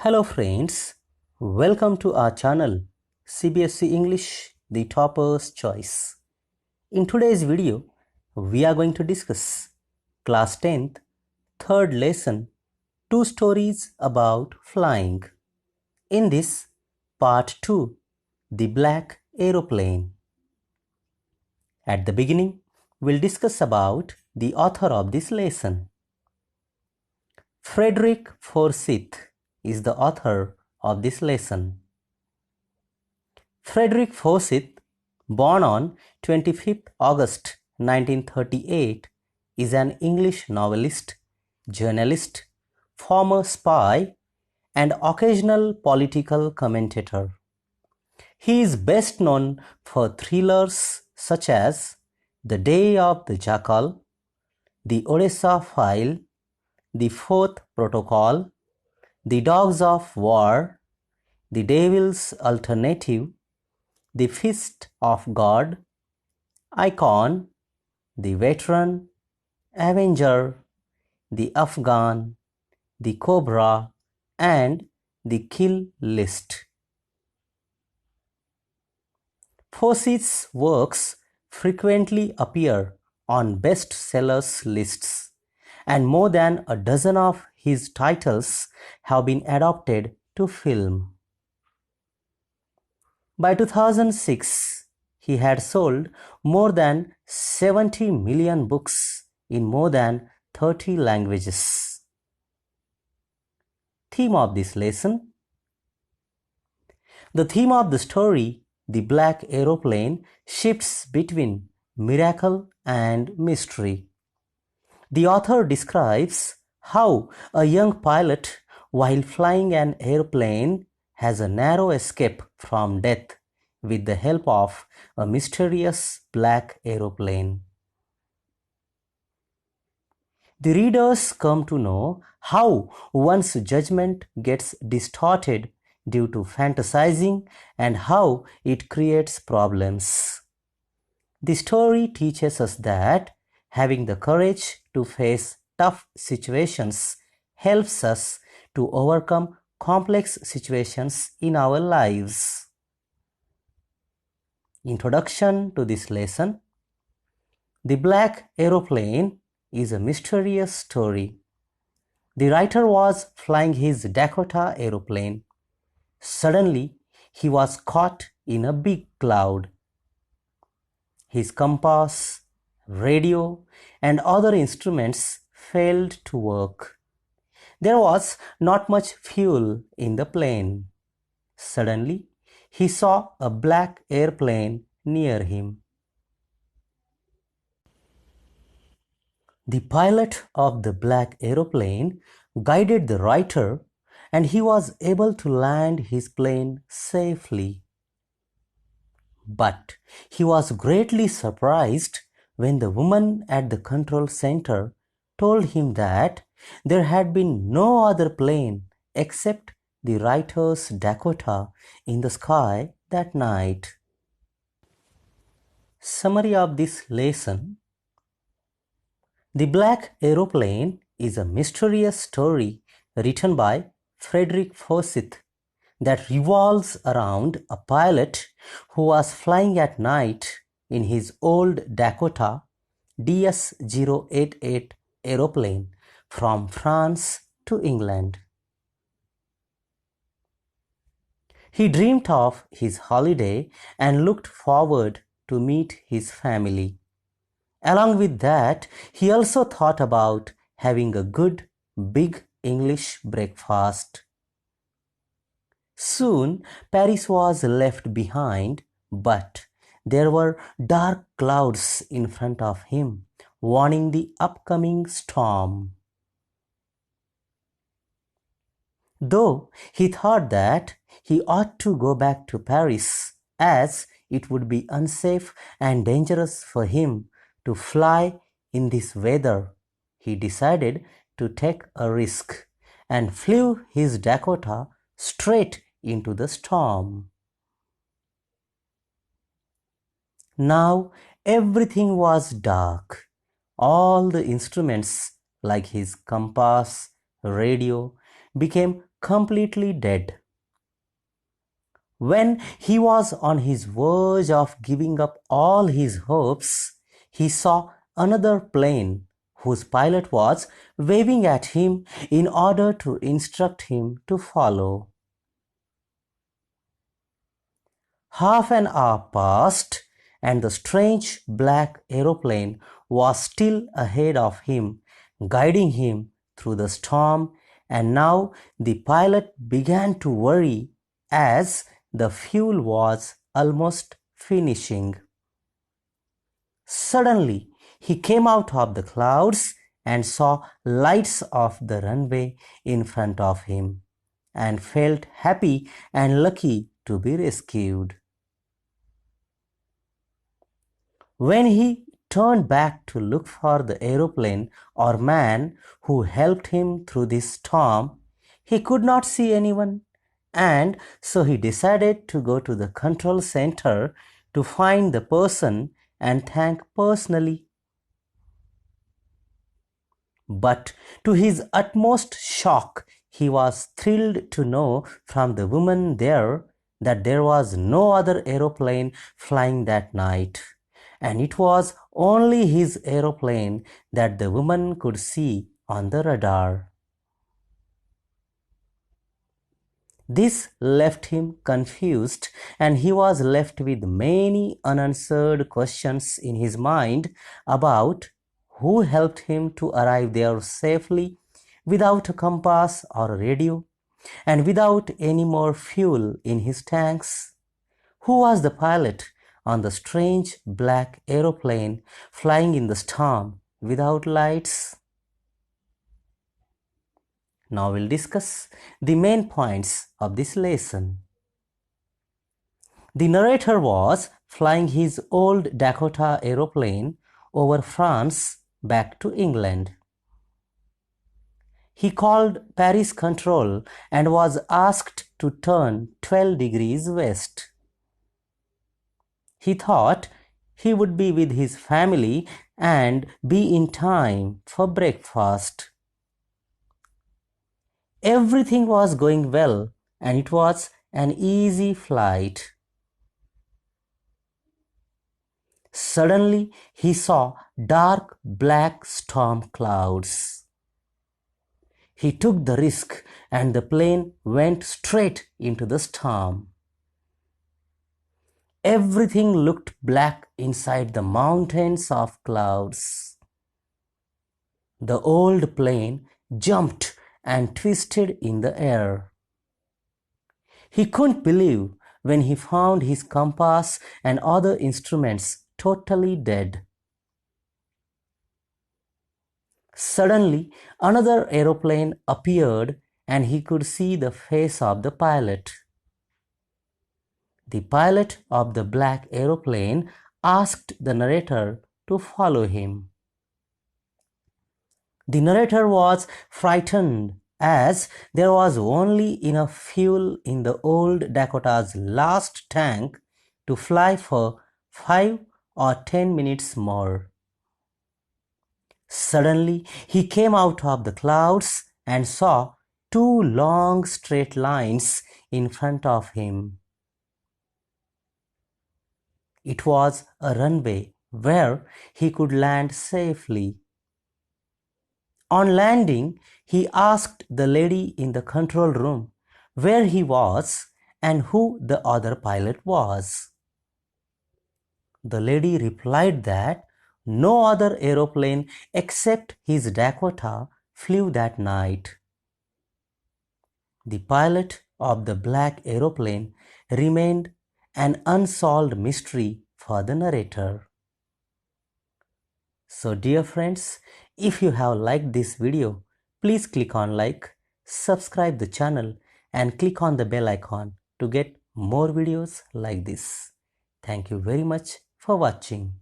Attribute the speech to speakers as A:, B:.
A: Hello friends, welcome to our channel Cbse English, the topper's choice. In today's video, we are going to discuss class 10th, third lesson, two stories about flying. In this, part 2, the black aeroplane. At the beginning, we'll discuss about the author of this lesson. Frederick Forsyth is the author of this lesson. Frederick Forsyth, born on 25th August 1938, is an English novelist, journalist, former spy, and occasional political commentator. He is best known for thrillers such as The Day of the Jackal, The Odessa File, The Fourth Protocol, The Dogs of War, The Devil's Alternative, The Fist of God, Icon, The Veteran, Avenger, The Afghan, The Cobra, and The Kill List. Forsyth's works frequently appear on bestsellers lists, and more than a dozen of his titles have been adapted to film. By 2006, he had sold more than 70 million books in more than 30 languages. Theme of this lesson. The theme of the story, The Black Aeroplane, shifts between miracle and mystery. The author describes how a young pilot, while flying an airplane, has a narrow escape from death with the help of a mysterious black aeroplane. The readers come to know how one's judgment gets distorted due to fantasizing and how it creates problems. The story teaches us that having the courage to face tough situations helps us to overcome complex situations in our lives. Introduction to this lesson. The Black Aeroplane is a mysterious story. The writer was flying his Dakota aeroplane. Suddenly, he was caught in a big cloud. His compass, radio, and other instruments failed to work. There was not much fuel in the plane. Suddenly, he saw a black airplane near him. The pilot of the black aeroplane guided the writer, and he was able to land his plane safely. But he was greatly surprised when the woman at the control center told him that there had been no other plane except the writer's Dakota in the sky that night. Summary of this lesson. The Black Aeroplane is a mysterious story written by Frederick Forsyth that revolves around a pilot who was flying at night in his old Dakota DS-088 aeroplane from France to England. He dreamed of his holiday and looked forward to meet his family. Along with that, he also thought about having a good, big English breakfast. Soon, Paris was left behind, but there were dark clouds in front of him, warning the upcoming storm. Though he thought that he ought to go back to Paris, as it would be unsafe and dangerous for him to fly in this weather, he decided to take a risk and flew his Dakota straight into the storm. Now everything was dark. All the instruments like his compass, radio, became completely dead. When he was on his verge of giving up all his hopes, he saw another plane whose pilot was waving at him in order to instruct him to follow. Half an hour passed, and the strange black aeroplane was still ahead of him, guiding him through the storm, and now the pilot began to worry as the fuel was almost finishing. Suddenly, he came out of the clouds and saw lights of the runway in front of him, and felt happy and lucky to be rescued. When he turned back to look for the aeroplane or man who helped him through this storm, he could not see anyone, and so he decided to go to the control center to find the person and thank personally. But to his utmost shock, he was thrilled to know from the woman there that there was no other aeroplane flying that night, and it was only his aeroplane that the woman could see on the radar. This left him confused, and he was left with many unanswered questions in his mind about who helped him to arrive there safely without a compass or a radio and without any more fuel in his tanks. Who was the pilot on the strange black aeroplane flying in the storm without lights? Now we'll discuss the main points of this lesson. The narrator was flying his old Dakota aeroplane over France back to England. He called Paris Control and was asked to turn 12 degrees west. He thought he would be with his family and be in time for breakfast. Everything was going well, and it was an easy flight. Suddenly, he saw dark black storm clouds. He took the risk, and the plane went straight into the storm. Everything looked black inside the mountains of clouds. The old plane jumped and twisted in the air. He couldn't believe when he found his compass and other instruments totally dead. Suddenly, another aeroplane appeared, and he could see the face of the pilot. The pilot of the black aeroplane asked the narrator to follow him. The narrator was frightened as there was only enough fuel in the old Dakota's last tank to fly for 5 or 10 minutes more. Suddenly, he came out of the clouds and saw 2 long straight lines in front of him. It was a runway where he could land safely. On landing, he asked the lady in the control room where he was and who the other pilot was. The lady replied that no other aeroplane except his Dakota flew that night. The pilot of the black aeroplane remained an unsolved mystery for the narrator. So dear friends, if you have liked this video, please click on like, subscribe the channel and click on the bell icon to get more videos like this. Thank you very much for watching.